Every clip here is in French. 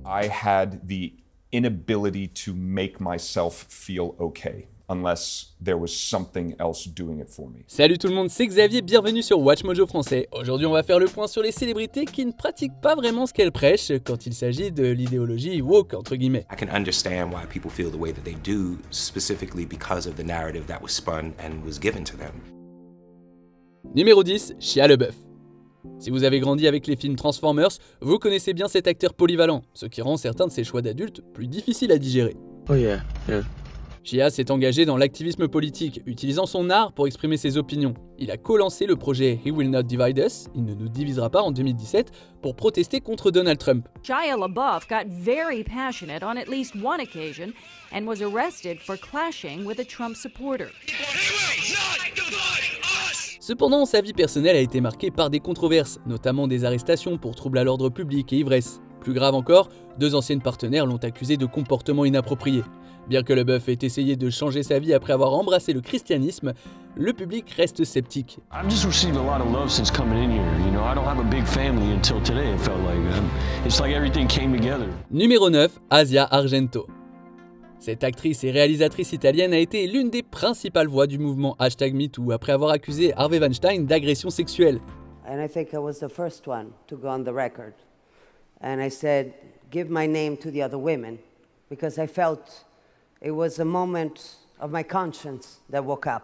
I had the inability to make myself feel okay unless there was something else doing it for me. Salut tout le monde, c'est Xavier, bienvenue sur Watch Mojo français. Aujourd'hui on va faire le point sur les célébrités qui ne pratiquent pas vraiment ce qu'elles prêchent quand il s'agit de l'idéologie woke entre guillemets. I can understand why people feel the way that they do, specifically because of the narrative that was spun and was given to them. Numéro 10, Shia LaBeouf. Si vous avez grandi avec les films Transformers, vous connaissez bien cet acteur polyvalent, ce qui rend certains de ses choix d'adultes plus difficiles à digérer. Oh yeah. Shia s'est engagé dans l'activisme politique, utilisant son art pour exprimer ses opinions. Il a co-lancé le projet He Will Not Divide Us, il ne nous divisera pas en 2017, pour protester contre Donald Trump. Shia LaBeouf got very passionate on at least one occasion and was arrested for clashing with a Trump supporter. Cependant, sa vie personnelle a été marquée par des controverses, notamment des arrestations pour troubles à l'ordre public et ivresse. Plus grave encore, 2 anciennes partenaires l'ont accusé de comportements inappropriés. Bien que LaBeouf ait essayé de changer sa vie après avoir embrassé le christianisme, le public reste sceptique. I've just received a lot of love since coming in here. You know, I don't have a big family until today, it felt like. It's like everything came together. Numéro 9, Asia Argento. Cette actrice et réalisatrice italienne a été l'une des principales voix du mouvement #MeToo après avoir accusé Harvey Weinstein d'agression sexuelle. And I think I was the first one to go on the record. And I said, give my name to the other women, because I felt it was a moment of my conscience that woke up.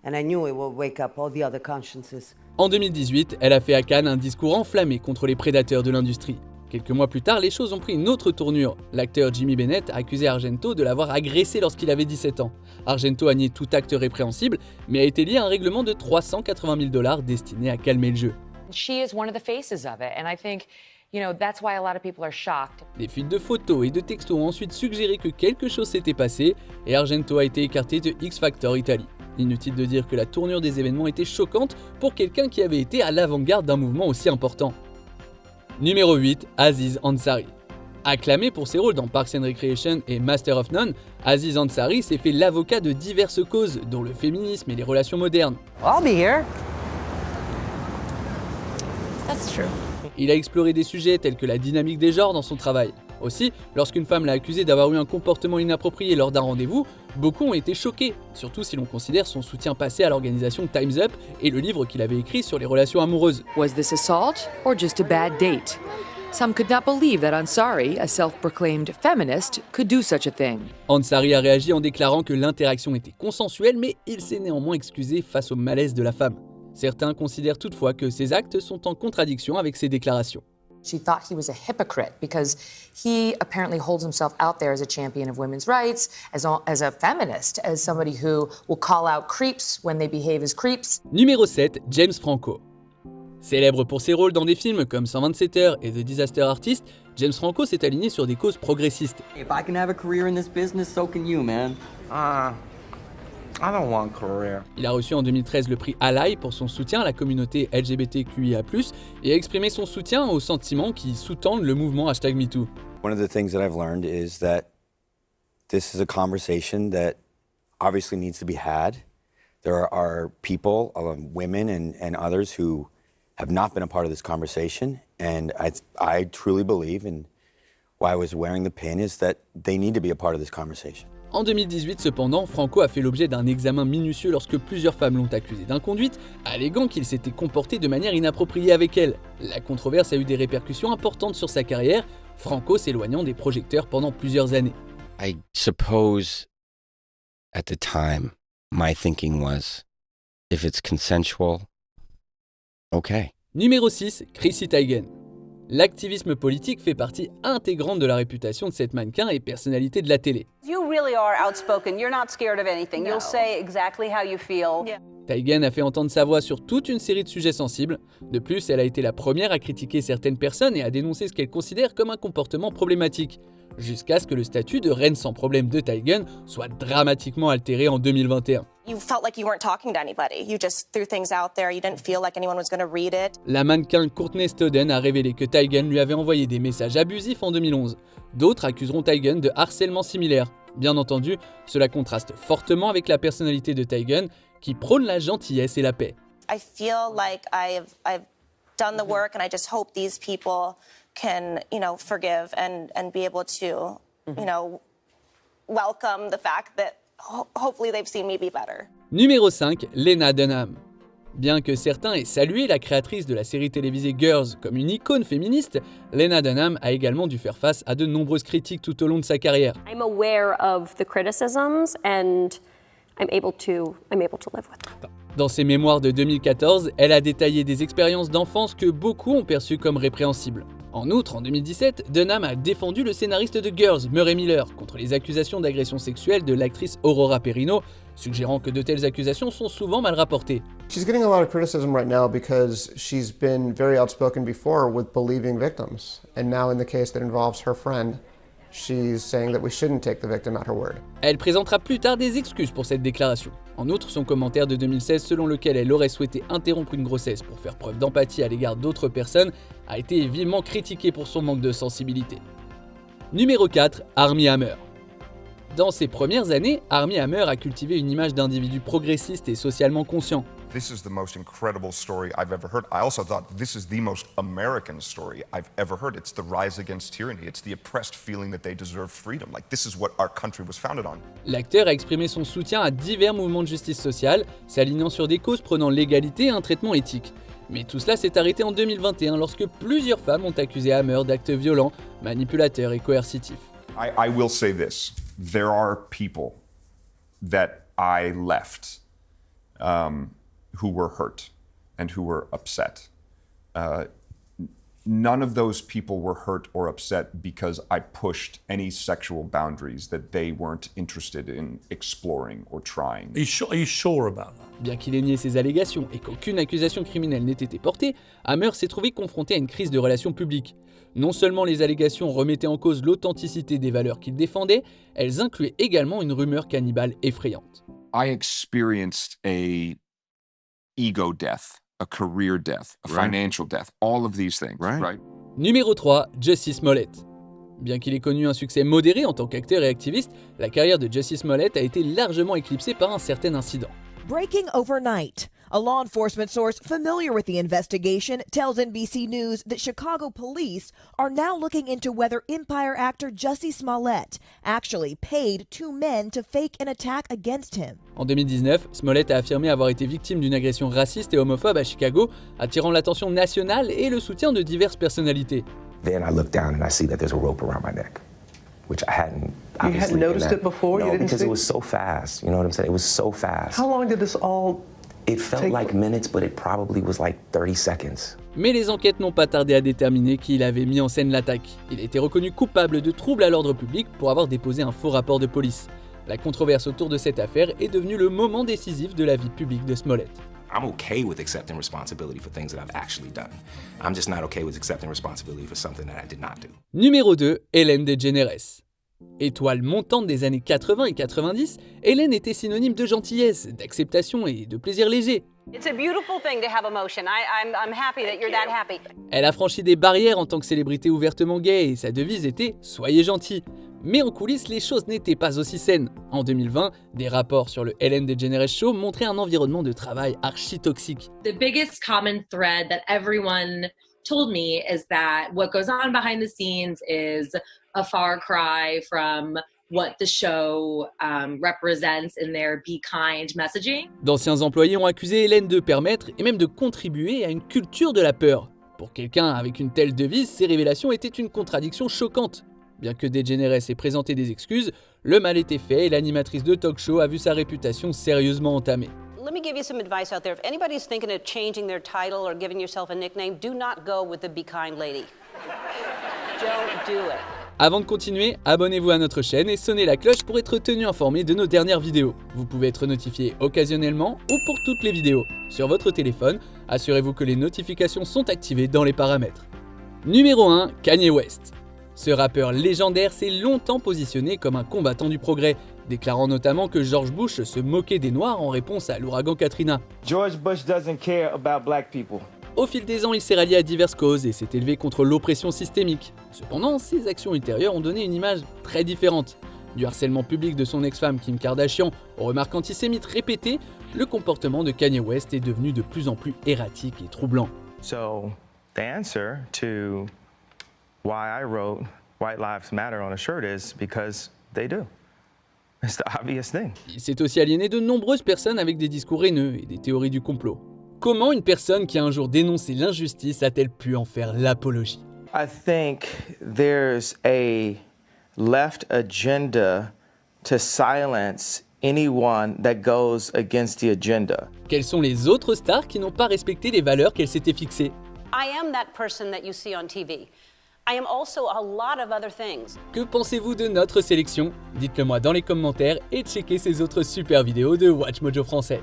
And I knew it would wake up all the other consciences. En 2018, elle a fait à Cannes un discours enflammé contre les prédateurs de l'industrie. Quelques mois plus tard, les choses ont pris une autre tournure. L'acteur Jimmy Bennett a accusé Argento de l'avoir agressé lorsqu'il avait 17 ans. Argento a nié tout acte répréhensible, mais a été lié à un règlement de $380 000 destiné à calmer le jeu. She is one of the faces of it, and I think, you know, that's why a lot of people are shocked. Des fuites de photos et de textos ont ensuite suggéré que quelque chose s'était passé et Argento a été écarté de X Factor Italy. Inutile de dire que la tournure des événements était choquante pour quelqu'un qui avait été à l'avant-garde d'un mouvement aussi important. Numéro 8, Aziz Ansari. Acclamé pour ses rôles dans Parks and Recreation et Master of None, Aziz Ansari s'est fait l'avocat de diverses causes, dont le féminisme et les relations modernes. I'll be here. That's true. Il a exploré des sujets tels que la dynamique des genres dans son travail. Aussi, lorsqu'une femme l'a accusé d'avoir eu un comportement inapproprié lors d'un rendez-vous, beaucoup ont été choqués, surtout si l'on considère son soutien passé à l'organisation Time's Up et le livre qu'il avait écrit sur les relations amoureuses. Was this assault or just a bad date? Some could not believe that Ansari, a self-proclaimed feminist, could do such a thing. Ansari a réagi en déclarant que l'interaction était consensuelle, mais il s'est néanmoins excusé face au malaise de la femme. Certains considèrent toutefois que ces actes sont en contradiction avec ses déclarations. She thought he was a hypocrite because he apparently holds himself out there as a champion of women's rights, as a feminist, as somebody who will call out creeps when they behave as creeps. Numéro 7, James Franco. Célèbre pour ses rôles dans des films comme 127 heures et The Disaster Artist, James Franco s'est aligné sur des causes progressistes. If I can have a career in this business, so can you, man. I don't want a career. Il a reçu en 2013 le prix Ally pour son soutien à la communauté LGBTQIA+, et a exprimé son soutien aux sentiments qui sous-tendent le mouvement #MeToo. One of the things that I've learned is that this is a conversation that obviously needs to be had. There are people, women and others who have not been a part of this conversation, and I truly believe, and why I was wearing the pin, is that they need to be a part of this conversation. En 2018 cependant, Franco a fait l'objet d'un examen minutieux lorsque plusieurs femmes l'ont accusé d'inconduite, alléguant qu'il s'était comporté de manière inappropriée avec elles. La controverse a eu des répercussions importantes sur sa carrière, Franco s'éloignant des projecteurs pendant plusieurs années. I suppose at the time my thinking was if it's consensual, okay. Numéro 6, Chrissy Teigen. L'activisme politique fait partie intégrante de la réputation de cette mannequin et personnalité de la télé. You really are outspoken. You're not scared of anything. You'll say exactly how you feel. Teigen a fait entendre sa voix sur toute une série de sujets sensibles. De plus, elle a été la première à critiquer certaines personnes et à dénoncer ce qu'elle considère comme un comportement problématique. Jusqu'à ce que le statut de reine sans problème de Teigen soit dramatiquement altéré en 2021. You felt like you weren't talking to anybody. You just threw things out there. You didn't feel like anyone was going to read it. La mannequin Courtney Stodden a révélé que Teigen lui avait envoyé des messages abusifs en 2011. D'autres accuseront Teigen de harcèlement similaire. Bien entendu, cela contraste fortement avec la personnalité de Teigen, qui prône la gentillesse et la paix. I feel like I've done the work, and I just hope these people can, forgive and be able to, welcome the fact that hopefully they've seen me be better. Numéro 5, Lena Dunham. Bien que certains aient salué la créatrice de la série télévisée Girls comme une icône féministe, Lena Dunham a également dû faire face à de nombreuses critiques tout au long de sa carrière. I'm aware of the criticisms and I'm able to live with them. Dans ses mémoires de 2014, elle a détaillé des expériences d'enfance que beaucoup ont perçues comme répréhensibles. En outre, en 2017, Dunham a défendu le scénariste de Girls, Murray Miller, contre les accusations d'agression sexuelle de l'actrice Aurora Perino, suggérant que de telles accusations sont souvent mal rapportées. She's getting a lot of criticism right now because she's been very outspoken before with believing victims. And now in the case that involves her friend, she's saying that we shouldn't take the victim at her word. Elle présentera plus tard des excuses pour cette déclaration. En outre, son commentaire de 2016 selon lequel elle aurait souhaité interrompre une grossesse pour faire preuve d'empathie à l'égard d'autres personnes a été vivement critiqué pour son manque de sensibilité. Numéro 4, Armie Hammer. Dans ses premières années, Armie Hammer a cultivé une image d'individu progressiste et socialement conscient. This is the most incredible story I've ever heard. I also thought this is the most American story I've ever heard. It's the rise against tyranny. It's the oppressed feeling that they deserve freedom. Like, this is what our country was founded on. L'acteur a exprimé son soutien à divers mouvements de justice sociale, s'alignant sur des causes prenant l'égalité et un traitement éthique. Mais tout cela s'est arrêté en 2021 lorsque plusieurs femmes ont accusé Hammer d'actes violents, manipulateurs et coercitifs. I will say this. There are people that I left who were hurt and who were upset. None of those people were hurt or upset because I pushed any sexual boundaries that they weren't interested in exploring or trying. Are you sure about that? Bien qu'il ait nié ces allégations et qu'aucune accusation criminelle n'ait été portée, Hammer s'est trouvé confronté à une crise de relations publiques. Non seulement les allégations remettaient en cause l'authenticité des valeurs qu'il défendait, elles incluaient également une rumeur cannibale effrayante. I experienced a ego death, a career death, a financial death, all of these things, right? Numéro 3, Jussie Smollett. Bien qu'il ait connu un succès modéré en tant qu'acteur et activiste, la carrière de Jussie Smollett a été largement éclipsée par un certain incident. Breaking overnight. A law enforcement source familiar with the investigation tells NBC News that Chicago police are now looking into whether Empire actor Jussie Smollett actually paid two men to fake an attack against him. En 2019, Smollett a affirmé avoir été victime d'une agression raciste et homophobe à Chicago, attirant l'attention nationale et le soutien de diverses personnalités. Then I look down and I see that there's a rope around my neck, which I hadn't. You hadn't noticed it before? No, You didn't because see? it was so fast. You know what I'm saying? It was so fast. How long did this all It felt like minutes, but it probably was like 30 seconds. Mais les enquêtes n'ont pas tardé à déterminer qui avait mis en scène l'attaque. Il a été reconnu coupable de troubles à l'ordre public pour avoir déposé un faux rapport de police. La controverse autour de cette affaire est devenue le moment décisif de la vie publique de Smollett. I'm okay with accepting responsibility for things that I've actually done. I'm just not okay with accepting responsibility for something that I did not do. Numéro 2, Ellen DeGeneres. Étoile montante des années 80 et 90, Ellen était synonyme de gentillesse, d'acceptation et de plaisir léger. It's a beautiful thing to have emotion. I'm happy that you're that happy. Elle a franchi des barrières en tant que célébrité ouvertement gay et sa devise était « Soyez gentil ». Mais en coulisses, les choses n'étaient pas aussi saines. En 2020, des rapports sur le Ellen DeGeneres Show montraient un environnement de travail archi-toxique. The biggest common thread that everyone told me is that what goes on behind the scenes is a far cry from what the show represents in their Be Kind messaging. D'anciens employés ont accusé Ellen de permettre et même de contribuer à une culture de la peur. Pour quelqu'un avec une telle devise, ces révélations étaient une contradiction choquante. Bien que DeGeneres ait présenté des excuses, le mal était fait et l'animatrice de talk show a vu sa réputation sérieusement entamée. Let me give you some advice out there. If anybody's thinking of changing their title or giving yourself a nickname, do not go with the Be Kind lady. Don't do it. Avant de continuer, abonnez-vous à notre chaîne et sonnez la cloche pour être tenu informé de nos dernières vidéos. Vous pouvez être notifié occasionnellement ou pour toutes les vidéos. Sur votre téléphone, assurez-vous que les notifications sont activées dans les paramètres. Numéro 1, Kanye West. Ce rappeur légendaire s'est longtemps positionné comme un combattant du progrès, déclarant notamment que George Bush se moquait des Noirs en réponse à l'ouragan Katrina. George Bush doesn't care about black people. Au fil des ans, il s'est rallié à diverses causes et s'est élevé contre l'oppression systémique. Cependant, ses actions ultérieures ont donné une image très différente. Du harcèlement public de son ex-femme Kim Kardashian aux remarques antisémites répétées, le comportement de Kanye West est devenu de plus en plus erratique et troublant. So, the answer to why I wrote White Lives Matter on a shirt is because they do. It's the obvious thing. Il s'est aussi aliéné de nombreuses personnes avec des discours haineux et des théories du complot. Comment une personne qui a un jour dénoncé l'injustice a-t-elle pu en faire l'apologie? I think there's a left agenda to silence anyone that goes against the agenda. Quelles sont les autres stars qui n'ont pas respecté les valeurs qu'elles s'étaient fixées? I am that person that you see on TV. I am also a lot of other things. Que pensez-vous de notre sélection? Dites-le moi dans les commentaires et checkez ces autres super vidéos de Watch Mojo français.